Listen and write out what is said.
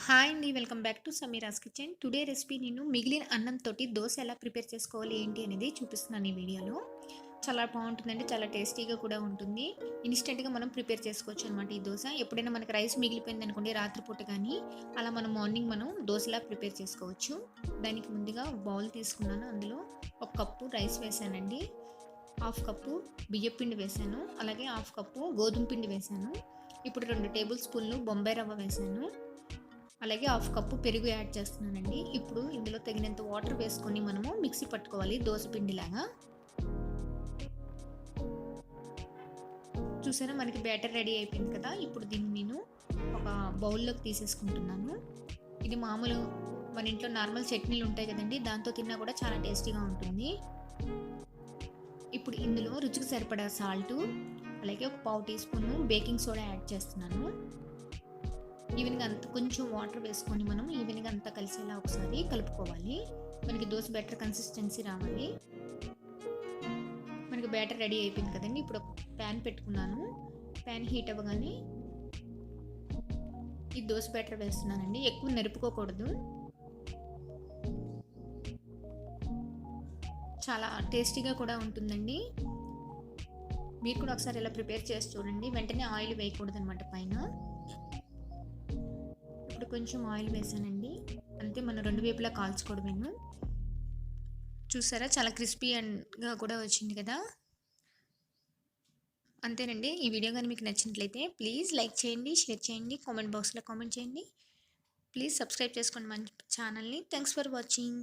Hi అండి. Welcome back to Sameera's kitchen. Today recipe నేను మిగిలిన అన్నంతోటి దోస ఎలా ప్రిపేర్ చేసుకోవాలి ఏంటి అనేది చూపిస్తున్నాను ఈ వీడియోలో. చాలా బాగుంటుందండి. చాలా టేస్టీగా కూడా ఉంటుంది. ఇన్స్టెంట్గా మనం ప్రిపేర్ చేసుకోవచ్చు అనమాట ఈ దోస. ఎప్పుడైనా మనకి రైస్ మిగిలిపోయింది అనుకోండి రాత్రిపూట కానీ అలా మనం మార్నింగ్ మనం దోశలా ప్రిపేర్ చేసుకోవచ్చు. దానికి ముందుగా బౌల్ తీసుకున్నాను. అందులో ఒక కప్పు రైస్ వేసానండి. హాఫ్ కప్పు బియ్యం పిండి వేసాను. అలాగే హాఫ్ కప్పు గోధుమ పిండి వేసాను. ఇప్పుడు 2 టేబుల్ స్పూన్లు బొంబాయి రవ్వ వేసాను. అలాగే హాఫ్ కప్పు పెరుగు యాడ్ చేస్తున్నానండి. ఇప్పుడు ఇందులో తగినంత వాటర్ వేసుకొని మనము మిక్సీ పట్టుకోవాలి దోస పిండిలాగా. చూసారా మనకి బ్యాటర్ రెడీ అయిపోయింది కదా. ఇప్పుడు దీన్ని నేను ఒక బౌల్లోకి తీసేసుకుంటున్నాను. ఇది మామూలు మన ఇంట్లో నార్మల్ చట్నీలు ఉంటాయి కదండి, దాంతో తిన్నా కూడా చాలా టేస్టీగా ఉంటుంది. ఇప్పుడు ఇందులో రుచికి సరిపడా సాల్టు, అలాగే ఒక పావు teaspoon baking soda add చేస్తున్నాను. ఈవెన్గా అంత కొంచెం వాటర్ వేసుకొని మనం ఈవెన్గా అంతా కలిసేలా ఒకసారి కలుపుకోవాలి. మనకి దోశ బ్యాటర్ కన్సిస్టెన్సీ రావాలి. మనకి బ్యాటర్ రెడీ అయిపోయింది కదండి. ఇప్పుడు ఒక ప్యాన్ పెట్టుకున్నాను. ప్యాన్ హీట్ అవ్వగానే ఈ దోశ బ్యాటర్ వేస్తున్నానండి. ఎక్కువ నెరుపుకోకూడదు. చాలా టేస్టీగా కూడా ఉంటుందండి. మీరు కూడా ఒకసారి ఇలా ప్రిపేర్ చేసి చూడండి. వెంటనే ఆయిల్ వేయకూడదు అనమాట పైన. ఇప్పుడు కొంచెం ఆయిల్ వేసానండి. అంతే, మనం 2 వైపులా కాల్చుకోవడమేను. చూసారా చాలా క్రిస్పీగా కూడా వచ్చింది కదా. అంతేనండి. ఈ వీడియో కానీ మీకు నచ్చినట్లయితే ప్లీజ్ లైక్ చేయండి, షేర్ చేయండి, కామెంట్ బాక్స్లో కామెంట్ చేయండి. ప్లీజ్ సబ్స్క్రైబ్ చేసుకోండి మన ఛానల్ని. Thanks for watching.